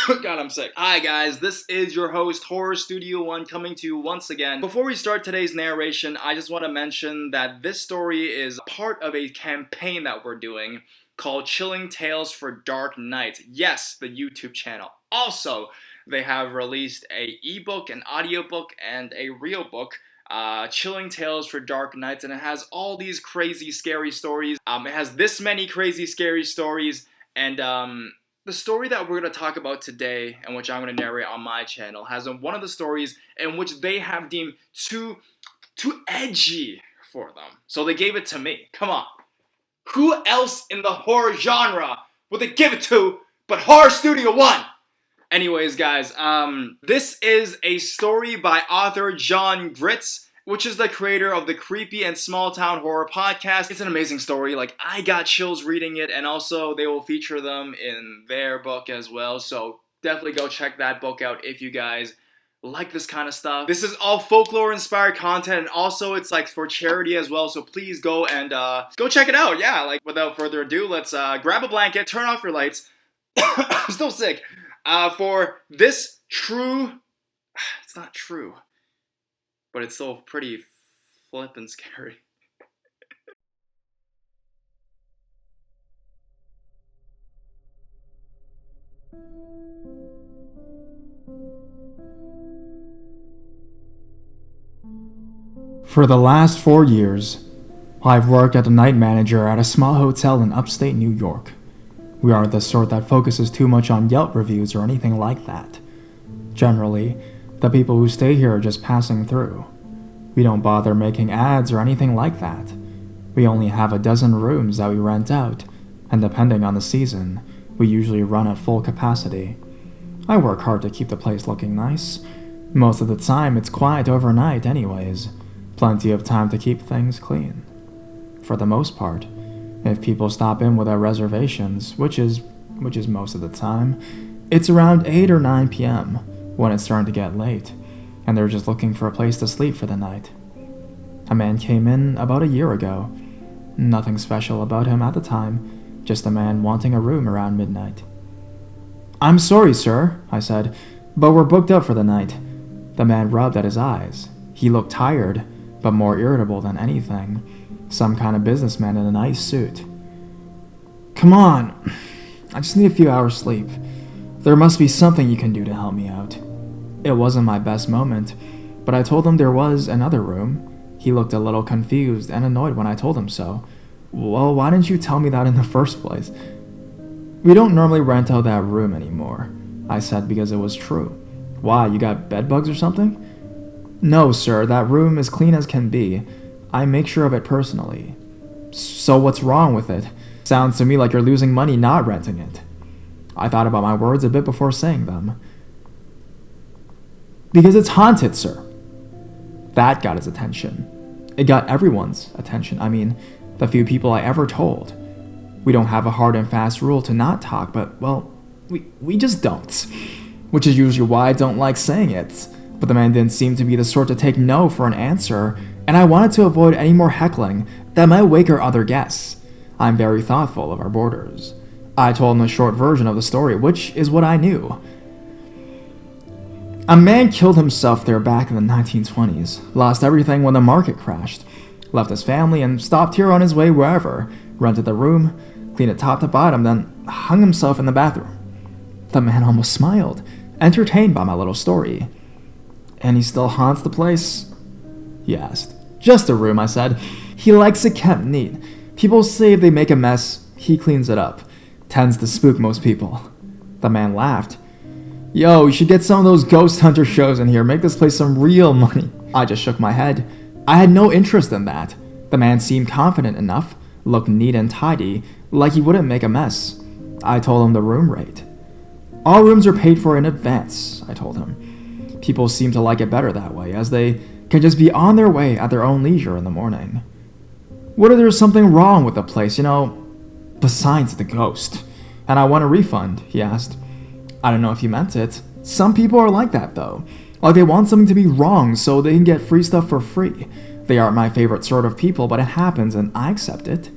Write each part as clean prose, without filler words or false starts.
God, I'm sick. Hi guys, this is your host, Horror Studio One, coming to you once again. Before we start today's narration, I just want to mention that this story is part of a campaign that we're doing called Chilling Tales for Dark Night. Yes, the YouTube channel. Also, they have released a ebook, an audiobook, and a real book, Chilling Tales for Dark Nights, and it has all these crazy, scary stories. It has this many crazy, scary stories, and the story that we're going to talk about today, and which I'm going to narrate on my channel, has one of the stories in which they have deemed too edgy for them. So they gave it to me. Come on. Who else in the horror genre would they give it to but Horror Studio One? Anyways, guys, this is a story by author John Gritz, which is the creator of the Creepy and Small Town Horror podcast. It's an amazing story. Like, I got chills reading it, and also they will feature them in their book as well. So definitely go check that book out if you guys like this kind of stuff. This is all folklore-inspired content, and also it's like for charity as well. So please go and go check it out. Yeah, like without further ado, let's grab a blanket, turn off your lights. I'm still sick. For this true, it's not true, but it's still pretty flippin' scary. For the last 4 years, I've worked as a night manager at a small hotel in upstate New York. We aren't the sort that focuses too much on Yelp reviews or anything like that. Generally, the people who stay here are just passing through. We don't bother making ads or anything like that. We only have a dozen rooms that we rent out, and depending on the season, we usually run at full capacity. I work hard to keep the place looking nice. Most of the time, it's quiet overnight anyways. Plenty of time to keep things clean. For the most part, if people stop in without reservations, which is most of the time, it's around 8 or 9 p.m. when it's starting to get late, and they're just looking for a place to sleep for the night. A man came in about a year ago. Nothing special about him at the time, just a man wanting a room around midnight. "I'm sorry, sir," I said, "but we're booked up for the night." The man rubbed at his eyes. He looked tired, but more irritable than anything. Some kind of businessman in a nice suit. "Come on, I just need a few hours sleep. There must be something you can do to help me out." It wasn't my best moment, but I told him there was another room. He looked a little confused and annoyed when I told him so. "Well, why didn't you tell me that in the first place?" "We don't normally rent out that room anymore," I said because it was true. "Why, you got bed bugs or something?" "No, sir, that room is clean as can be. I make sure of it personally." "So what's wrong with it? Sounds to me like you're losing money not renting it." I thought about my words a bit before saying them. "Because it's haunted, sir." That got his attention. It got everyone's attention. I mean, the few people I ever told. We don't have a hard and fast rule to not talk, but, well, we just don't. Which is usually why I don't like saying it. But the man didn't seem to be the sort to take no for an answer, and I wanted to avoid any more heckling that might wake our other guests. I'm very thoughtful of our boarders. I told him a short version of the story, which is what I knew. A man killed himself there back in the 1920s, lost everything when the market crashed, left his family and stopped here on his way wherever, rented the room, cleaned it top to bottom, then hung himself in the bathroom. The man almost smiled, entertained by my little story. "And he still haunts the place?" he asked. "Just a room," I said. "He likes it kept neat. People say if they make a mess, he cleans it up. Tends to spook most people." The man laughed. "Yo, you should get some of those ghost hunter shows in here, make this place some real money." I just shook my head. I had no interest in that. The man seemed confident enough, looked neat and tidy, like he wouldn't make a mess. I told him the room rate. "All rooms are paid for in advance," I told him. People seem to like it better that way, as they can just be on their way at their own leisure in the morning. "What if there's something wrong with the place, besides the ghost? And I want a refund," he asked. I don't know if he meant it. Some people are like that, though. Like they want something to be wrong so they can get free stuff for free. They aren't my favorite sort of people, but it happens and I accept it.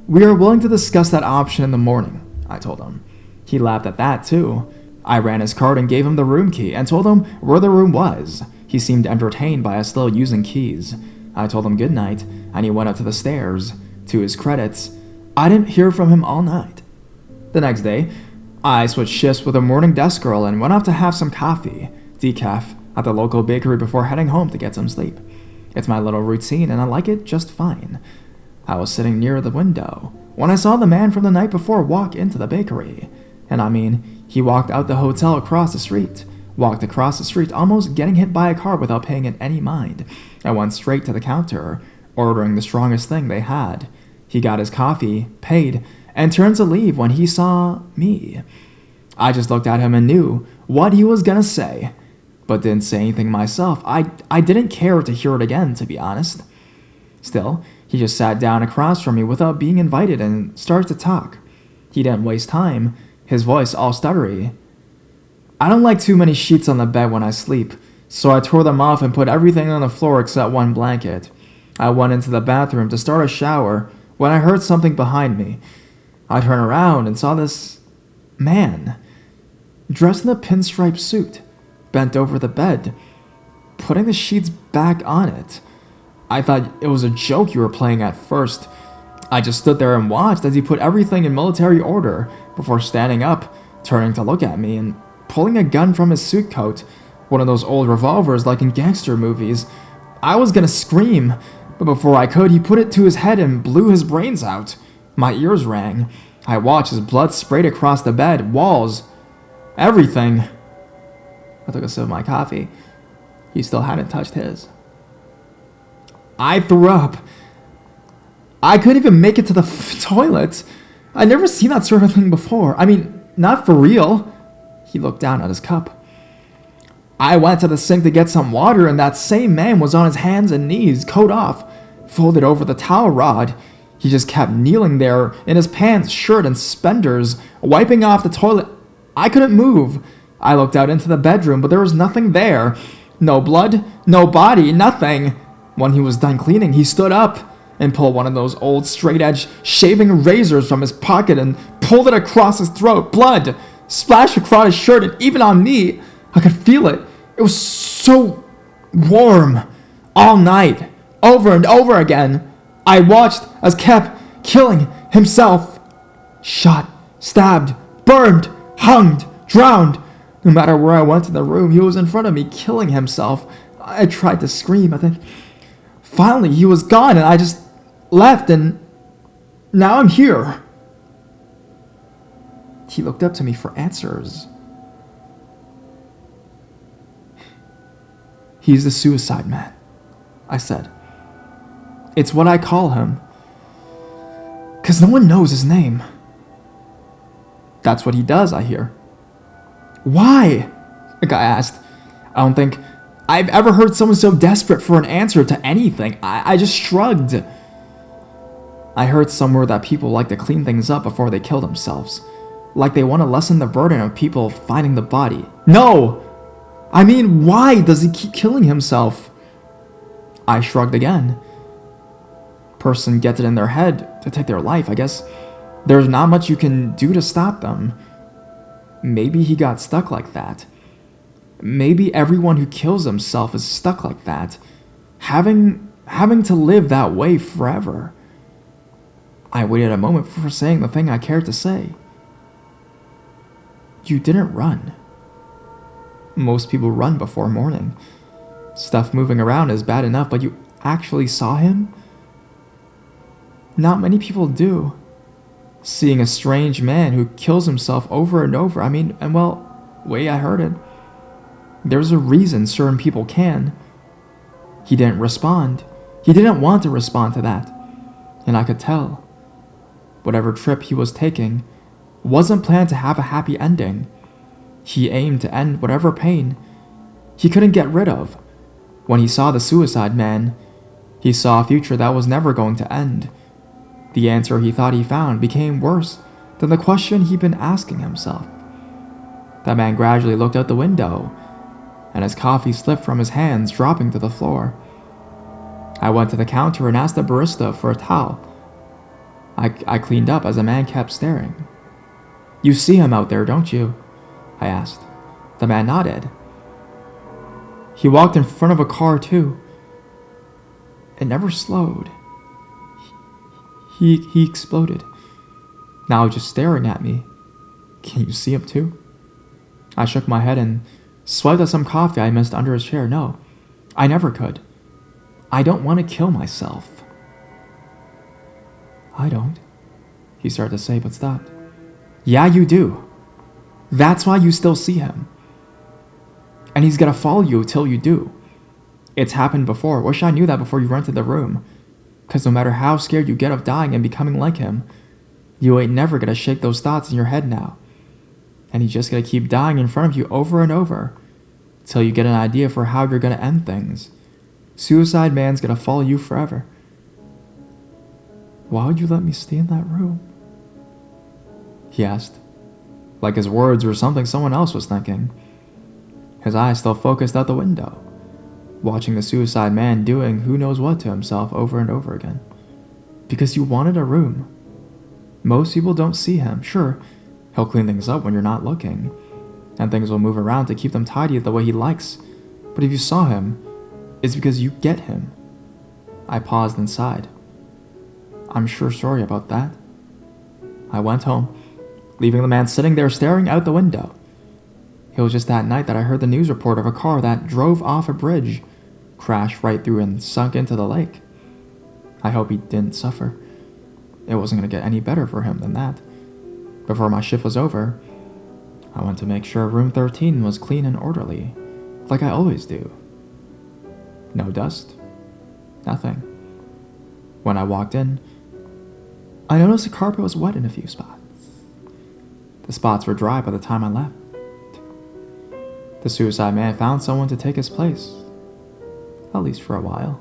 "We are willing to discuss that option in the morning," I told him. He laughed at that, too. I ran his card and gave him the room key and told him where the room was. He seemed entertained by us still using keys. I told him good night, and he went up to the stairs. To his credits, I didn't hear from him all night. The next day, I switched shifts with a morning desk girl and went out to have some coffee, decaf, at the local bakery before heading home to get some sleep. It's my little routine, and I like it just fine. I was sitting near the window when I saw the man from the night before walk into the bakery. And I mean, he walked out the hotel across the street, walked across the street, almost getting hit by a car without paying it any mind. I went straight to the counter, ordering the strongest thing they had. He got his coffee, paid, and turned to leave when he saw me. I just looked at him and knew what he was gonna say, but didn't say anything myself. I didn't care to hear it again, to be honest. Still, he just sat down across from me without being invited and started to talk. He didn't waste time, his voice all stuttery. I don't like too many sheets on the bed when I sleep, so I tore them off and put everything on the floor except one blanket. I went into the bathroom to start a shower when I heard something behind me. I turned around and saw this man, dressed in a pinstripe suit, bent over the bed, putting the sheets back on it. I thought it was a joke you were playing at first. I just stood there and watched as he put everything in military order before standing up, turning to look at me, and pulling a gun from his suit coat, one of those old revolvers like in gangster movies. I was gonna scream, but before I could, he put it to his head and blew his brains out. My ears rang. I watched as blood sprayed across the bed, walls, everything. I took a sip of my coffee. He still hadn't touched his. I threw up. I couldn't even make it to the toilet. I'd never seen that sort of thing before. I mean, not for real. He looked down at his cup. I went to the sink to get some water, and that same man was on his hands and knees, coat off, folded over the towel rod. He just kept kneeling there in his pants, shirt, and suspenders, wiping off the toilet. I couldn't move. I looked out into the bedroom, but there was nothing there. No blood, no body, nothing. When he was done cleaning, he stood up and pulled one of those old straight-edge shaving razors from his pocket and pulled it across his throat. Blood splashed across his shirt and even on me. I could feel it. It was so warm. All night, over and over again, I watched as kept killing himself. Shot, stabbed, burned, hung, drowned. No matter where I went in the room, he was in front of me killing himself. I tried to scream, but then finally he was gone and I just left, and now I'm here. He looked up to me for answers. He's the suicide man, I said. It's what I call him, 'cause no one knows his name. That's what he does, I hear. Why? The guy asked. I don't think I've ever heard someone so desperate for an answer to anything. I just shrugged. I heard somewhere that people like to clean things up before they kill themselves. Like they want to lessen the burden of people finding the body. No! I mean, why does he keep killing himself? I shrugged again. Person gets it in their head to take their life. I guess there's not much you can do to stop them. Maybe he got stuck like that. Maybe everyone who kills himself is stuck like that, having to live that way forever. I waited a moment before saying the thing I cared to say. You didn't run. Most people run before morning. Stuff moving around is bad enough, but you actually saw him? Not many people do. Seeing a strange man who kills himself over and over, way I heard it. There's a reason certain people can. He didn't respond. He didn't want to respond to that. And I could tell. Whatever trip he was taking wasn't planned to have a happy ending. He aimed to end whatever pain he couldn't get rid of. When he saw the suicide man, he saw a future that was never going to end. The answer he thought he found became worse than the question he'd been asking himself. That man gradually looked out the window, and his coffee slipped from his hands, dropping to the floor. I went to the counter and asked the barista for a towel. I cleaned up as the man kept staring. You see him out there, don't you? I asked. The man nodded. He walked in front of a car, too. It never slowed. He exploded. Now just staring at me. Can you see him, too? I shook my head and swiped at some coffee I missed under his chair. No, I never could. I don't want to kill myself. I don't, he started to say, but stopped. Yeah, you do. That's why you still see him. And he's gonna follow you till you do. It's happened before. Wish I knew that before you rented the room. Because no matter how scared you get of dying and becoming like him, you ain't never gonna shake those thoughts in your head now. And he's just gonna keep dying in front of you over and over till you get an idea for how you're gonna end things. Suicide man's gonna follow you forever. Why would you let me stay in that room? He asked, like his words were something someone else was thinking. His eyes still focused out the window, watching the suicide man doing who knows what to himself over and over again. Because you wanted a room. Most people don't see him. Sure, he'll clean things up when you're not looking, and things will move around to keep them tidy the way he likes. But if you saw him, it's because you get him. I paused and sighed. I'm sure sorry about that. I went home, leaving the man sitting there staring out the window. It was just that night that I heard the news report of a car that drove off a bridge, crashed right through and sunk into the lake. I hope he didn't suffer. It wasn't going to get any better for him than that. Before my shift was over, I went to make sure room 13 was clean and orderly, like I always do. No dust. Nothing. When I walked in, I noticed the carpet was wet in a few spots. The spots were dry by the time I left. The suicide man found someone to take his place, at least for a while.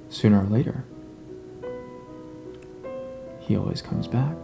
Sooner or later, he always comes back.